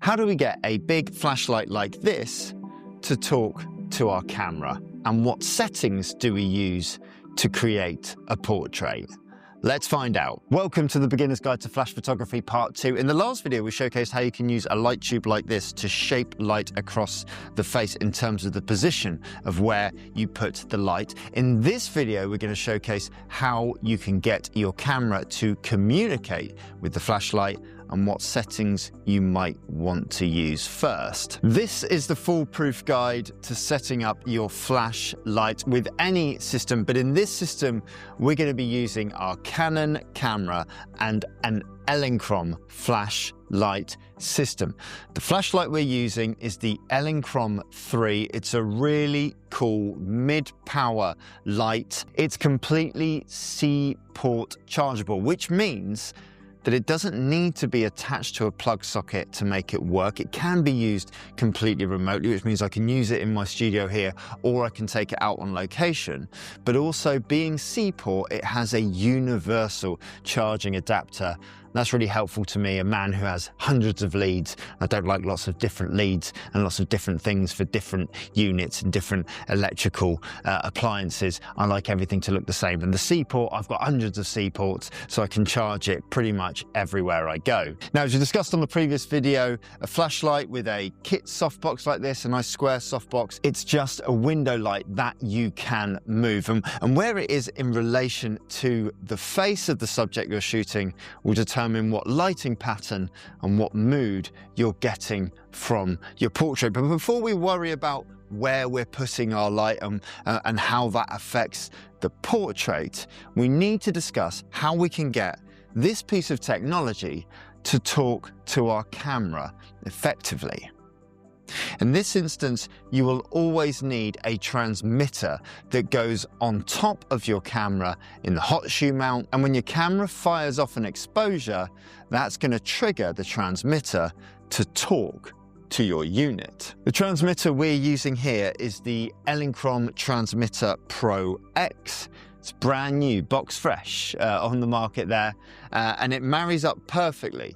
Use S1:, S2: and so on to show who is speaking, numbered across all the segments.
S1: How do we get a big flashlight like this to talk to our camera? And what settings do we use to create a portrait? Let's find out. Welcome to the Beginner's Guide to Flash Photography Part 2. In the last video, we showcased how you can use a light tube like this to shape light across the face in terms of the position of where you put the light. In this video, we're going to showcase how you can get your camera to communicate with the flashlight and what settings you might want to use first. This is the foolproof guide to setting up your flashlight with any system, but in this system, we're going to be using our Canon camera and an Elinchrom flashlight system. The flashlight we're using is the Elinchrom 3. It's a really cool mid-power light. It's completely C-port chargeable, which means that it doesn't need to be attached to a plug socket to make it work. It can be used completely remotely, which means I can use it in my studio here, or I can take it out on location. But also, being C-port, it has a universal charging adapter. That's really helpful to me, a man who has hundreds of leads. I don't like lots of different leads and lots of different things for different units and different electrical appliances. I like everything to look the same. And the C-port, I've got hundreds of C-ports, so I can charge it pretty much everywhere I go. Now, as we discussed on the previous video, a flashlight with a kit softbox like this, a nice square softbox, it's just a window light that you can move. And where it is in relation to the face of the subject you're shooting will determine what lighting pattern and what mood you're getting from your portrait. But before we worry about where we're putting our light and how that affects the portrait, we need to discuss how we can get this piece of technology to talk to our camera effectively. In this instance, you will always need a transmitter that goes on top of your camera in the hot shoe mount, and when your camera fires off an exposure, that's going to trigger the transmitter to talk to your unit. The transmitter we're using here is the Elinchrom Transmitter Pro X. It's brand new, box fresh on the market there, and it marries up perfectly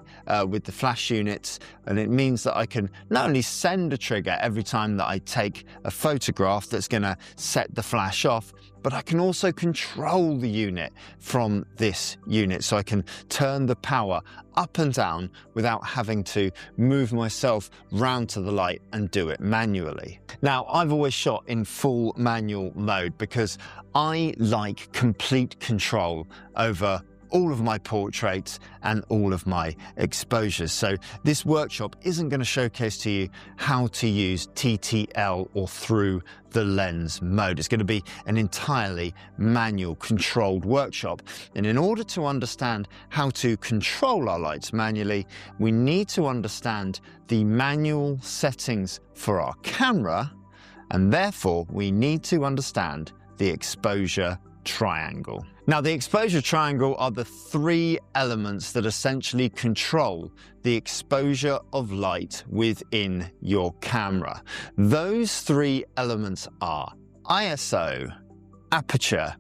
S1: with the flash units, and it means that I can not only send a trigger every time that I take a photograph that's going to set the flash off, but I can also control the unit from this unit, so I can turn the power up and down without having to move myself round to the light and do it manually. Now, I've always shot in full manual mode because I like complete control over all of my portraits and all of my exposures. So this workshop isn't going to showcase to you how to use TTL or through the lens mode. It's going to be an entirely manual controlled workshop. And in order to understand how to control our lights manually, we need to understand the manual settings for our camera, and therefore we need to understand the exposure triangle. Now, the exposure triangle are the three elements that essentially control the exposure of light within your camera. Those three elements are ISO, aperture,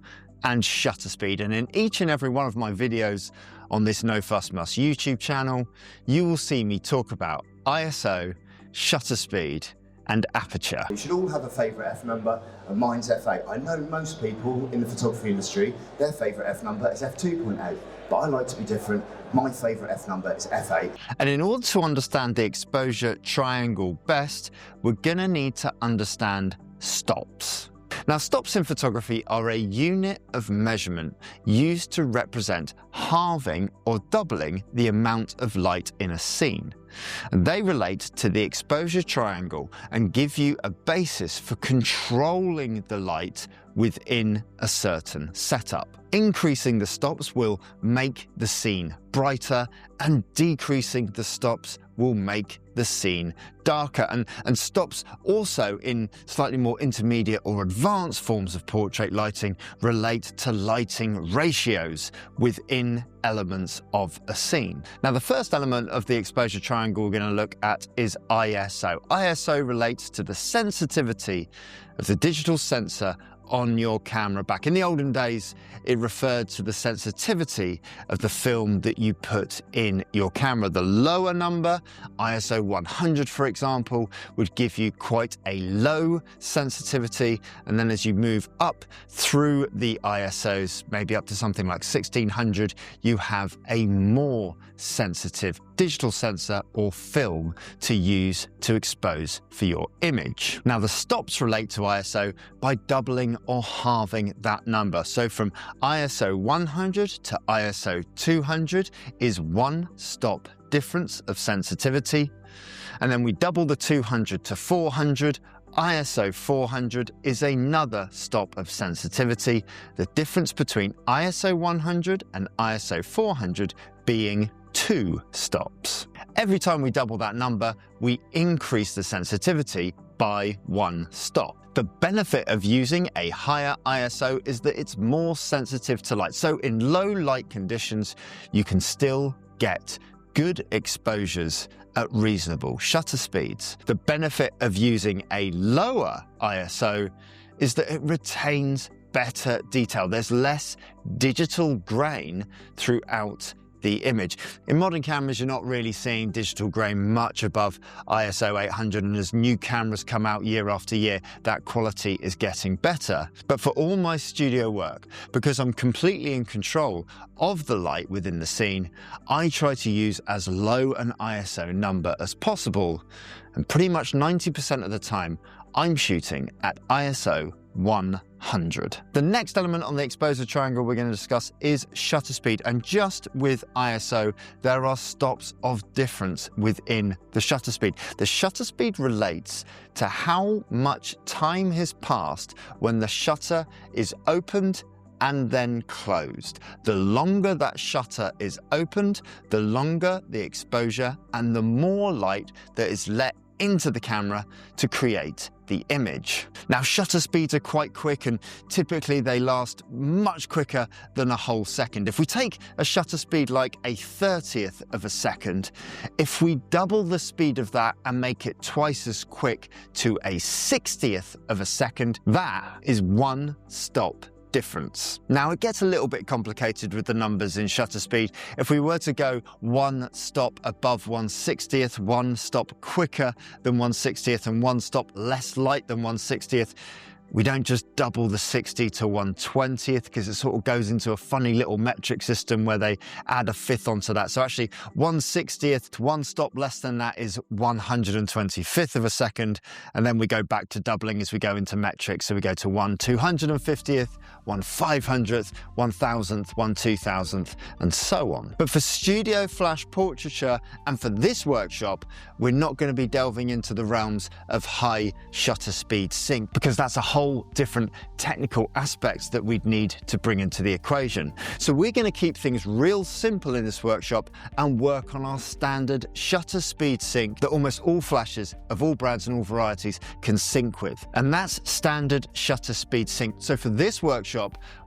S1: and shutter speed. And in each and every one of my videos on this NoFussMuss YouTube channel, you will see me talk about ISO, shutter speed, and aperture.
S2: We should all have a favourite F number, and mine's F8. I know most people in the photography industry, their favourite F number is F2.8, but I like to be different. My favourite F number is F8.
S1: And in order to understand the exposure triangle best, we're going to need to understand stops. Now, stops in photography are a unit of measurement used to represent halving or doubling the amount of light in a scene. And they relate to the exposure triangle and give you a basis for controlling the light within a certain setup. Increasing the stops will make the scene brighter, and decreasing the stops will make the scene darker. And stops also in slightly more intermediate or advanced forms of portrait lighting relate to lighting ratios within elements of a scene. Now, the first element of the exposure triangle we're going to look at is ISO. ISO relates to the sensitivity of the digital sensor on your camera back. In the olden days, it referred to the sensitivity of the film that you put in your camera. The lower number, ISO 100 for example, would give you quite a low sensitivity, and then as you move up through the ISOs, maybe up to something like 1600, you have a more sensitive digital sensor or film to use to expose for your image. Now the stops relate to ISO by doubling or halving that number. So from ISO 100 to ISO 200 is one stop difference of sensitivity. And then we double the 200 to 400. ISO 400 is another stop of sensitivity. The difference between ISO 100 and ISO 400 being 2 stops. Every time we double that number, we increase the sensitivity by 1 stop. The benefit of using a higher ISO is that it's more sensitive to light. So in low light conditions, you can still get good exposures at reasonable shutter speeds. The benefit of using a lower ISO is that it retains better detail. There's less digital grain throughout the image. In modern cameras, you're not really seeing digital grain much above ISO 800, and as new cameras come out year after year, that quality is getting better. But for all my studio work, because I'm completely in control of the light within the scene, I try to use as low an ISO number as possible, and pretty much 90% of the time, I'm shooting at ISO 100. The next element on the exposure triangle we're going to discuss is shutter speed, and just with ISO there are stops of difference within the shutter speed. The shutter speed relates to how much time has passed when the shutter is opened and then closed. The longer that shutter is opened, the longer the exposure and the more light that is let into the camera to create the image. Now, shutter speeds are quite quick, and typically they last much quicker than a whole second. If we take a shutter speed like a 30th of a second, if we double the speed of that and make it twice as quick to a 60th of a second, that is one stop difference. Now it gets a little bit complicated with the numbers in shutter speed. If we were to go one stop above 1/60th, one stop quicker than 1/60th, and one stop less light than 1/60th, we don't just double the 60 to 1/20th, because it sort of goes into a funny little metric system where they add a fifth onto that. So actually 1/60th, one stop less than that is 125th of a second. And then we go back to doubling as we go into metrics. So we go to 1/250th, 1/500th, 1,000th, 1/2000th, and so on. But for studio flash portraiture and for this workshop, we're not going to be delving into the realms of high shutter speed sync, because that's a whole different technical aspects that we'd need to bring into the equation. So we're going to keep things real simple in this workshop and work on our standard shutter speed sync that almost all flashes of all brands and all varieties can sync with. And that's standard shutter speed sync. So for this workshop,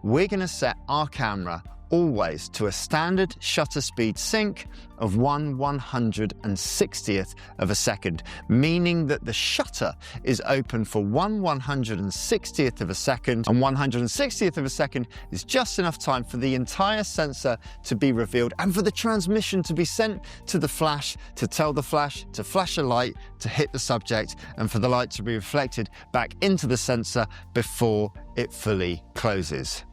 S1: we're going to set our camera always to a standard shutter speed sync of 1/160th of a second, meaning that the shutter is open for 1/160th of a second, and 1/160th of a second is just enough time for the entire sensor to be revealed and for the transmission to be sent to the flash to tell the flash to flash a light to hit the subject, and for the light to be reflected back into the sensor before it fully closes.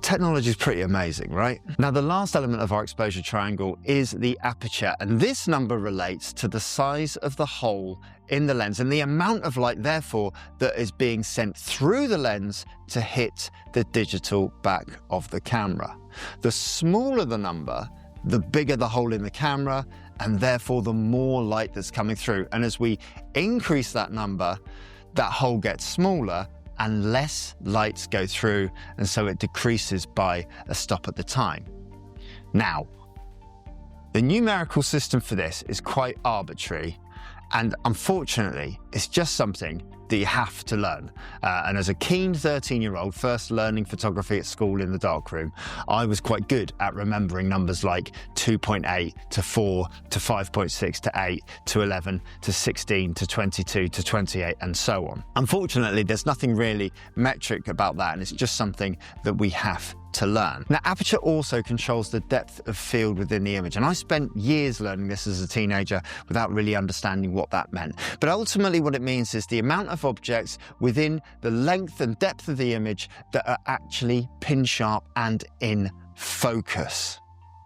S1: Technology is pretty amazing, right? Now, the last element of our exposure triangle is the aperture, and this number relates to the size of the hole in the lens and the amount of light, therefore, that is being sent through the lens to hit the digital back of the camera. The smaller the number, the bigger the hole in the camera, and therefore the more light that's coming through. And as we increase that number, that hole gets smaller and less lights go through, and so it decreases by a stop at a time. Now, the numerical system for this is quite arbitrary, and unfortunately, it's just something that you have to learn. And as a keen 13-year-old first learning photography at school in the darkroom, I was quite good at remembering numbers like 2.8 to 4 to 5.6 to 8 to 11 to 16 to 22 to 28 and so on. Unfortunately, there's nothing really metric about that, and it's just something that we have to learn. Now, Aperture also controls the depth of field within the image, and I spent years learning this as a teenager without really understanding what that meant. But ultimately what it means is the amount of objects within the length and depth of the image that are actually pin sharp and in focus.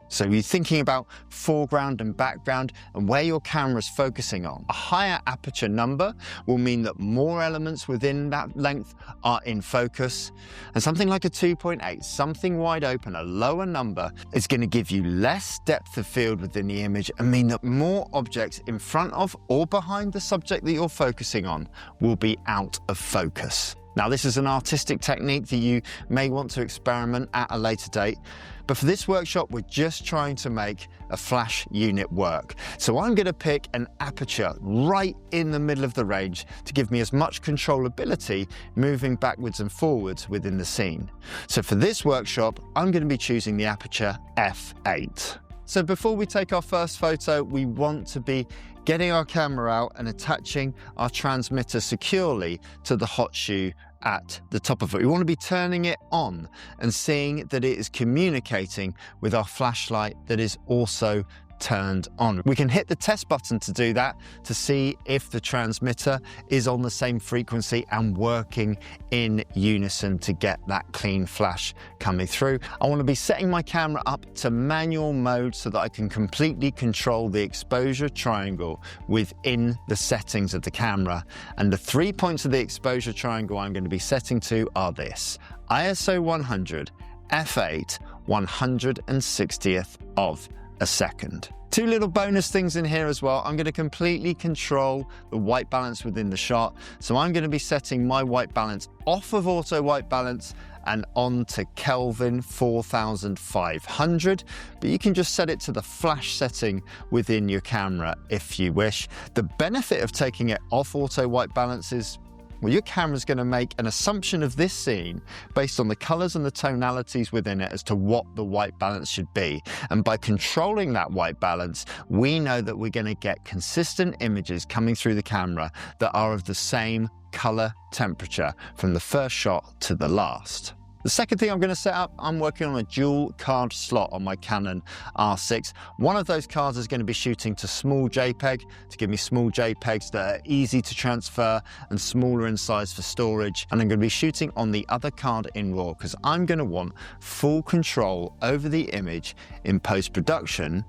S1: So you're thinking about foreground and background and where your camera's focusing on. A higher aperture number will mean that more elements within that length are in focus. And something like a 2.8, something wide open, a lower number, is going to give you less depth of field within the image and mean that more objects in front of or behind the subject that you're focusing on will be out of focus. Now, this is an artistic technique that you may want to experiment at a later date, but for this workshop, we're just trying to make a flash unit work. So I'm going to pick an aperture right in the middle of the range to give me as much controllability moving backwards and forwards within the scene. So for this workshop, I'm going to be choosing the aperture f8. So before we take our first photo, we want to be getting our camera out and attaching our transmitter securely to the hot shoe at the top of it. We want to be turning it on and seeing that it is communicating with our flashlight that is also turned on. We can hit the test button to do that, to see if the transmitter is on the same frequency and working in unison to get that clean flash coming through. I want to be setting my camera up to manual mode so that I can completely control the exposure triangle within the settings of the camera. And the 3 points of the exposure triangle I'm going to be setting to are this: ISO 100, f8, 160th of a second. Two little bonus things in here as well. I'm going to completely control the white balance within the shot. So I'm going to be setting my white balance off of auto white balance and on to Kelvin 4500, but you can just set it to the flash setting within your camera if you wish. The benefit of taking it off auto white balance is, well, your camera's going to make an assumption of this scene based on the colors and the tonalities within it as to what the white balance should be. And by controlling that white balance, we know that we're going to get consistent images coming through the camera that are of the same color temperature from the first shot to the last. The second thing I'm going to set up, I'm working on a dual card slot on my Canon R6. One of those cards is going to be shooting to small JPEG to give me small JPEGs that are easy to transfer and smaller in size for storage. And I'm going to be shooting on the other card in RAW because I'm going to want full control over the image in post-production.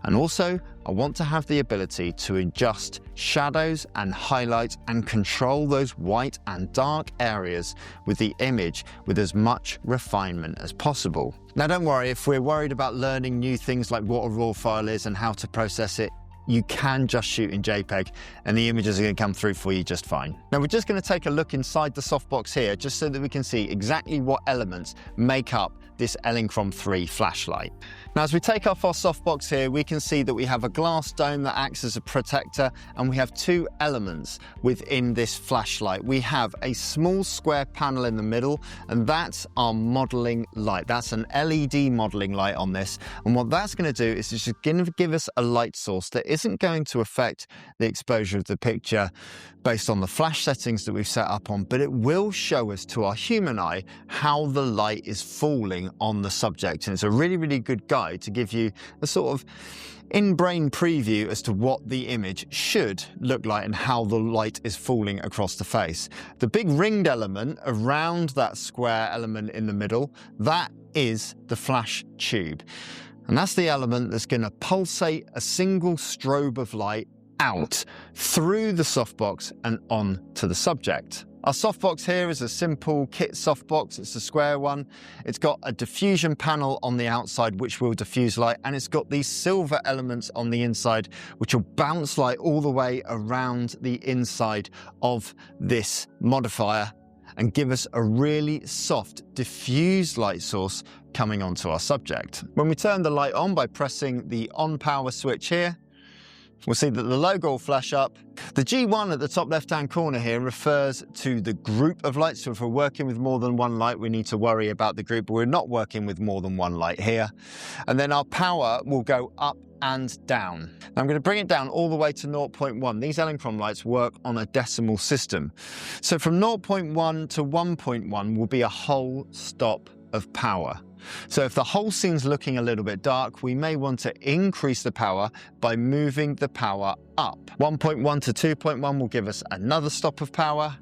S1: And also, I want to have the ability to adjust shadows and highlights and control those white and dark areas with the image with as much refinement as possible. Now, don't worry, if we're worried about learning new things like what a RAW file is and how to process it, you can just shoot in JPEG and the images are going to come through for you just fine. Now, we're just going to take a look inside the softbox here just so that we can see exactly what elements make up this Elinchrom 3 flashlight. Now, as we take off our softbox here, we can see that we have a glass dome that acts as a protector, and we have two elements within this flashlight. We have a small square panel in the middle, and that's our modeling light. That's an LED modeling light on this, and what that's going to do is it's just going to give us a light source that isn't going to affect the exposure of the picture based on the flash settings that we've set up on, but it will show us to our human eye how the light is falling on the subject. And it's a really, really good guide to give you a sort of in-brain preview as to what the image should look like and how the light is falling across the face. The big ringed element around that square element in the middle, that is the flash tube. And that's the element that's going to pulsate a single strobe of light out through the softbox and on to the subject. Our softbox here is a simple kit softbox. It's a square one. It's got a diffusion panel on the outside which will diffuse light, and it's got these silver elements on the inside which will bounce light all the way around the inside of this modifier and give us a really soft diffused light source coming onto our subject. When we turn the light on by pressing the on power switch here, we'll see that the logo will flash up. The G1 at the top left-hand corner here refers to the group of lights. So if we're working with more than one light, we need to worry about the group, but we're not working with more than one light here. And then our power will go up and down. Now I'm going to bring it down all the way to 0.1. These Electron lights work on a decimal system. So from 0.1 to 1.1 will be a whole stop of power. So if the whole scene's looking a little bit dark, we may want to increase the power by moving the power up. 1.1 to 2.1 will give us another stop of power,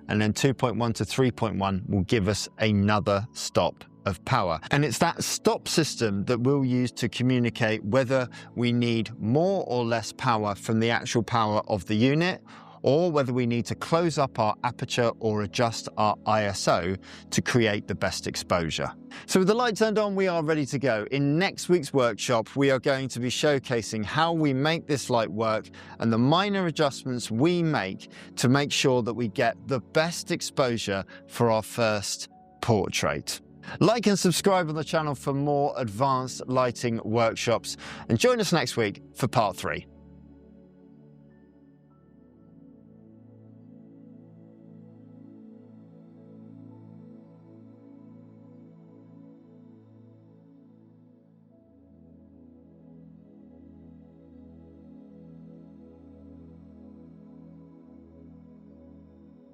S1: and then 2.1 to 3.1 will give us another stop of power. And it's that stop system that we'll use to communicate whether we need more or less power from the actual power of the unit, or whether we need to close up our aperture or adjust our ISO to create the best exposure. So with the light turned on, we are ready to go. In next week's workshop, we are going to be showcasing how we make this light work and the minor adjustments we make to make sure that we get the best exposure for our first portrait. Like and subscribe on the channel for more advanced lighting workshops, and join us next week for part 3.